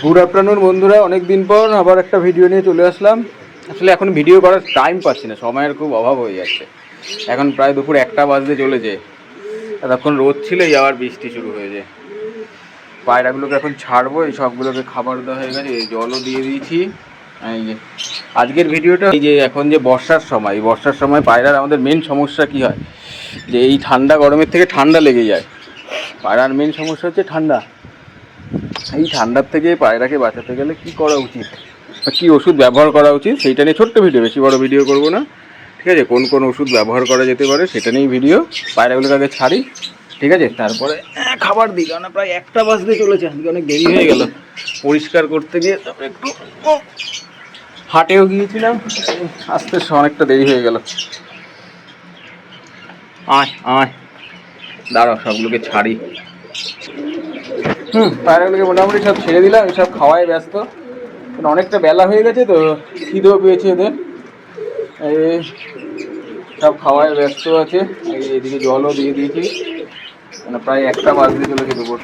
Good afternoon বন্ধুরা, অনেক দিন পর আবার একটা ভিডিও নিয়ে চলে আসলাম। আসলে এখন ভিডিও করার টাইম পাচ্ছি না, সময়ের খুব অভাব হয়ে যাচ্ছে। এখন প্রায় দুপুর 1টা বাজতে চলেছে। এতক্ষণ রোদ ছিল, আবার বৃষ্টি শুরু হয়েছে। পায়রাগুলোকে এখন ছাড়বো, এই সবগুলোকে খাবার দেওয়া হয়ে গেছে, এই জলও দিয়ে দিয়েছি। এই যে আজকের ভিডিওটা, এই যে এখন যে বর্ষার সময়, এই বর্ষার সময় পায়রার আমাদের মেন সমস্যা কি হয়, যে এই ঠান্ডা গরমের থেকে ঠান্ডা লেগে যায়। পায়রার মেন সমস্যা হচ্ছে ঠান্ডা। এই ঠান্ডার থেকে পায়রাকে বাঁচাতে গেলে কি করা উচিত বা কী ওষুধ ব্যবহার করা উচিত সেইটা নিয়ে ছোট্ট ভিডিও, বেশি বড় ভিডিও করব না, ঠিক আছে। কোন কোন ওষুধ ব্যবহার করা যেতে পারে সেটা নিয়েই ভিডিও। পায়রাগুলোকে আগে ছাড়ি, ঠিক আছে, তারপরে খাবার দিই, কারণ প্রায় 1টা বাজতে চলেছে। আজকে অনেক দেরি হয়ে গেল পরিষ্কার করতে গিয়ে, তারপরে একটু হাটেও গিয়েছিলাম, আসতে অনেকটা দেরি হয়ে গেল। আয় আয়, দাঁড়াও সবগুলোকে ছাড়ি। পায়রাগুলোকে মোটামুটি সব ছেড়ে দিলাম, সব খাওয়ায় ব্যস্ত। অনেকটা বেলা হয়ে গেছে তো, খিদেও পেয়েছে এদের। এই সব খাওয়ায় ব্যস্ত আছে। এদিকে জলও দিয়ে দিয়েছি, মানে প্রায় 1টা বাজতে চলেছে দুপুর।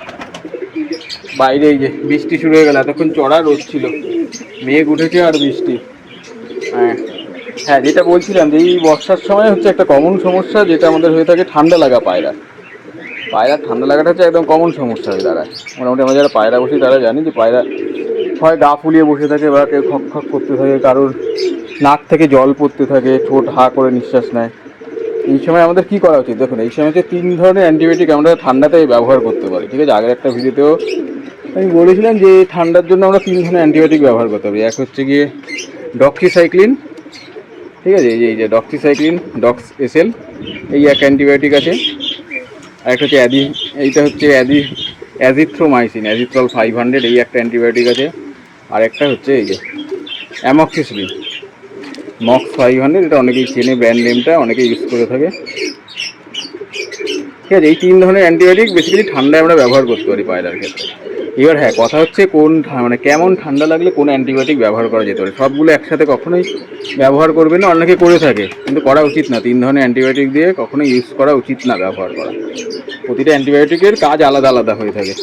বাইরে এই যে বৃষ্টি শুরু হয়ে গেল, এতক্ষণ চড়া রোদ ছিল, মেঘ উঠেছে আর বৃষ্টি। হ্যাঁ হ্যাঁ, যেটা বলছিলাম যে এই বর্ষার সময় হচ্ছে একটা কমন সমস্যা, যেটা আমাদের হয়ে থাকে ঠান্ডা লাগা। পায়রার ঠান্ডা লাগাটা হচ্ছে একদম কমন সমস্যা হয়ে দাঁড়ায়। মোটামুটি আমরা যারা পায়রা বসি তারা জানি যে পায়রা হয় গা ফুলিয়ে বসে থাকে, বা কেউ খক খক করতে থাকে, কারোর নাক থেকে জল পড়তে থাকে, ঠোঁট হা করে নিঃশ্বাস নেয়। এই সময় আমাদের কী করা উচিত? দেখুন, এই সময় হচ্ছে 3 ধরনের অ্যান্টিবায়োটিক আমরা ঠান্ডাতে ব্যবহার করতে পারি, ঠিক আছে। আগের একটা ভিডিওতেও আমি বলেছিলাম যে ঠান্ডার জন্য আমরা 3 ধরনের অ্যান্টিবায়োটিক ব্যবহার করতে পারি। এক হচ্ছে গিয়ে ডক্সিসাইক্লিন, ঠিক আছে, এই যে ডক্সিসাইক্লিন, ডক্স এসএল, এই এক অ্যান্টিবায়োটিক আছে। আরেকটা হচ্ছে এইটা হচ্ছে অ্যাজিথ্রোমাইসিন, অ্যাজিথ্রল 500, এই একটা অ্যান্টিবায়োটিক আছে। আর একটা হচ্ছে এই যে অ্যামক্সিসিলিন, মক্স 500, এটা অনেকেই চেনে, ব্র্যান্ড নেমটা অনেকেই ইউজ করে থাকে, ঠিক আছে। এই 3 ধরনের অ্যান্টিবায়োটিক বেসিক্যালি ঠান্ডায় আমরা ব্যবহার করতে পারি পায়রার ক্ষেত্রে। এবার হ্যাঁ, কথা হচ্ছে কোন মানে কেমন ঠান্ডা লাগলে কোন অ্যান্টিবায়োটিক ব্যবহার করা যেতে পারে। সবগুলো একসাথে কখনোই ব্যবহার করবে না, অনেকে করে থাকে, কিন্তু করা উচিত না। 3 ধরনের অ্যান্টিবায়োটিক দিয়ে কখনোই ইউজ করা উচিত না, ব্যবহার করা। প্রতিটা অ্যান্টিবায়োটিকের কাজ আলাদা আলাদা হয়ে থাকে,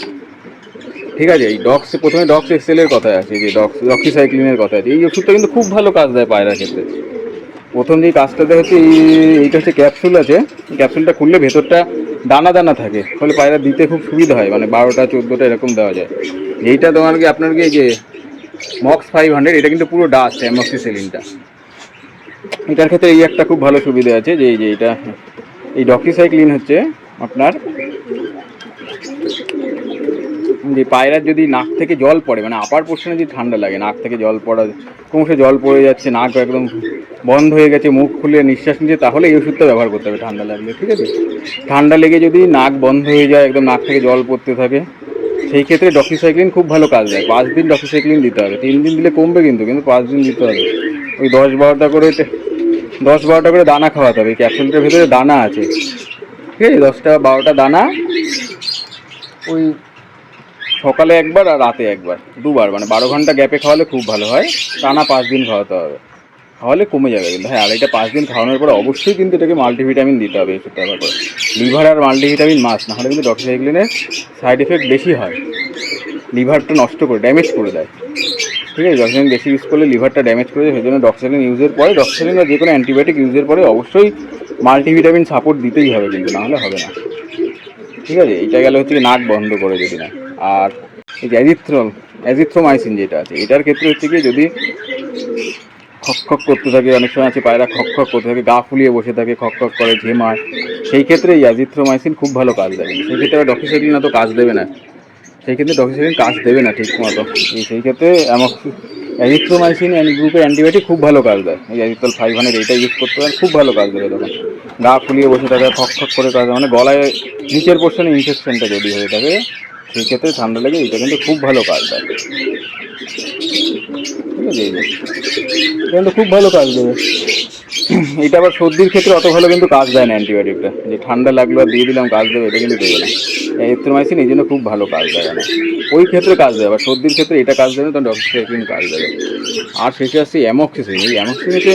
ঠিক আছে। এই প্রথমে ডক্স এক্সেলের কথায় আছে, যে ডক্সিসাইক্লিনের কথা আছে। এই ওষুধটা কিন্তু খুব ভালো কাজ দেয় পায়রার ক্ষেত্রে। প্রথম যেই কাজটা দেয় হচ্ছে এইটা হচ্ছে ক্যাপসুল আছে। ক্যাপসুলটা খুললে ভেতরটা দানা দানা থাকে, ফলে পায়রা দিতে খুব সুবিধা হয়, মানে 12টা 14টা এরকম দেওয়া যায়। এইটা আপনার এই যে মক্স 500, এটা কিন্তু পুরো ডাস্ট, অ্যামক্সিসিলিনটা। এটার ক্ষেত্রে এই একটা খুব ভালো সুবিধা আছে, যে এটা এই ডক্সিসাইক্লিন হচ্ছে আপনার যে পায়রার যদি নাক থেকে জল পড়ে, মানে আপার পোর্শনে যদি ঠান্ডা লাগে, নাক থেকে জল পড়া, ক্রমশ জল পড়ে যাচ্ছে, নাক একদম বন্ধ হয়ে গেছে, মুখ খুলে নিঃশ্বাস নিচ্ছে, তাহলে এই ওষুধটা ব্যবহার করতে হবে ঠান্ডা লাগলে, ঠিক আছে। ঠান্ডা লেগে যদি নাক বন্ধ হয়ে যায়, একদম নাক থেকে জল পড়তে থাকে, সেই ক্ষেত্রে ডক্সিসাইক্লিন খুব ভালো কাজ দেয়। 5 দিন ডক্সিসাইক্লিন দিতে হবে, 3 দিন দিলে কমবে, কিন্তু 5 দিন দিতে হবে। ওই 10-12টা করে দানা খাওয়াতে হবে। ক্যাপসুলটার ভেতরে দানা আছে, ঠিক আছে, 10-12টা দানা, ওই সকালে একবার আর রাতে একবার, দুবার, মানে 12 ঘন্টা গ্যাপে খাওয়ালে খুব ভালো হয়। টানা 5 দিন খাওয়াতে হবে, খাওয়ালে কমে যাবে কিন্তু। হ্যাঁ, আর এটা 5 দিন খাওয়ানোর পরে অবশ্যই কিন্তু এটাকে মাল্টিভিটামিন দিতে হবে, ওষুধটা ব্যবহার করে। লিভার আর মাল্টিভিটামিন মাস্ট, নাহলে কিন্তু ডক্সিসাইক্লিনের সাইড এফেক্ট বেশি হয়, লিভারটা নষ্ট করে, ড্যামেজ করে দেয়, ঠিক আছে। ডক্সিসাইক্লিন বেশি ইউজ করলে লিভারটা ড্যামেজ করে দেয়। সেই জন্য ডক্সিসাইক্লিন ইউজের পরে, ডক্সিসাইক্লিন বা যে কোনো অ্যান্টিবায়োটিক ইউজের পরে অবশ্যই মাল্টিভিটামিন সাপোর্ট দিতেই হবে, কিন্তু নাহলে হবে না, ঠিক আছে। এইটা গেলে হচ্ছে নাক বন্ধ করে যদি না। আর এই যে অ্যাজিথ্রোমাইসিন যেটা আছে, এটার ক্ষেত্রে হচ্ছে কি, যদি খক খক করতে থাকে, অনেক সময় আছে পায়রা খক খক করতে থাকে, গা ফুলিয়ে বসে থাকে, খক খক করে, ঝেমায়, সেই ক্ষেত্রে এই অ্যাজিথ্রোমাইসিন খুব ভালো কাজ দেবে। সেই ক্ষেত্রে আবার ডক্সিসাইক্লিন তো কাজ দেবে না, সেই ক্ষেত্রে ডক্সিসাইক্লিন কাজ দেবে না ঠিক মতো। সেই ক্ষেত্রে অ্যাজিথ্রোমাইসিন গ্রুপের অ্যান্টিবায়োটিক খুব ভালো কাজ দেয়। এই অ্যাজিথ্রল 500 এইটা ইউজ করতে পারেন, খুব ভালো কাজ দেবে। তখন গা ফুলিয়ে বসে থাকে, খক খক করে কাজ, মানে গলায় নিচের পোর্শনে ইনফেকশনটা যদি হয়ে থাকে, সেই ক্ষেত্রে ঠান্ডা লেগে এইটা কিন্তু খুব ভালো কাজ দেয়, ঠিক আছে। এটা কিন্তু খুব ভালো কাজ দেবে। এটা আবার সর্দির ক্ষেত্রে অত ভালো কিন্তু কাজ দেয় না অ্যান্টিবায়োটিকটা, যে ঠান্ডা লাগলো আর দিয়ে দিলাম কাজ দেবে, এটা কিন্তু দেবে না। এরিথ্রোমাইসিন এই জন্য খুব ভালো কাজ দেয় না, ওই ক্ষেত্রে কাজ দেয়। আবার সর্দির ক্ষেত্রে এটা কাজ দেবে না, তখন ডক্সিসাইক্লিন কাজ দেবে। আর শেষে আসছি অ্যামক্সিসিলিন। এই অ্যামক্সিসিলিনকে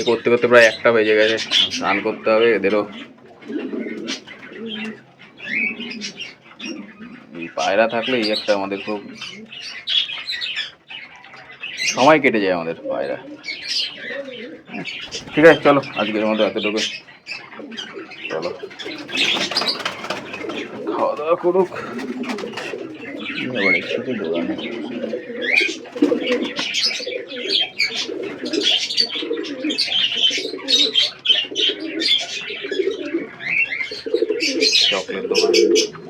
এ করতে করতে প্রায় 1টা বেজে গেছে, স্নান করতে হবে এদেরও। এই পায়রা থাকলে এই একটা আমাদের খুব সময় কেটে যায় আমাদের পায়রা। ঠিক আছে চলো আজকের মতো এতটুকু, চলো খাওয়া দাওয়া করুক। এবার এসেছে দোকানে। চকলেট দোকান।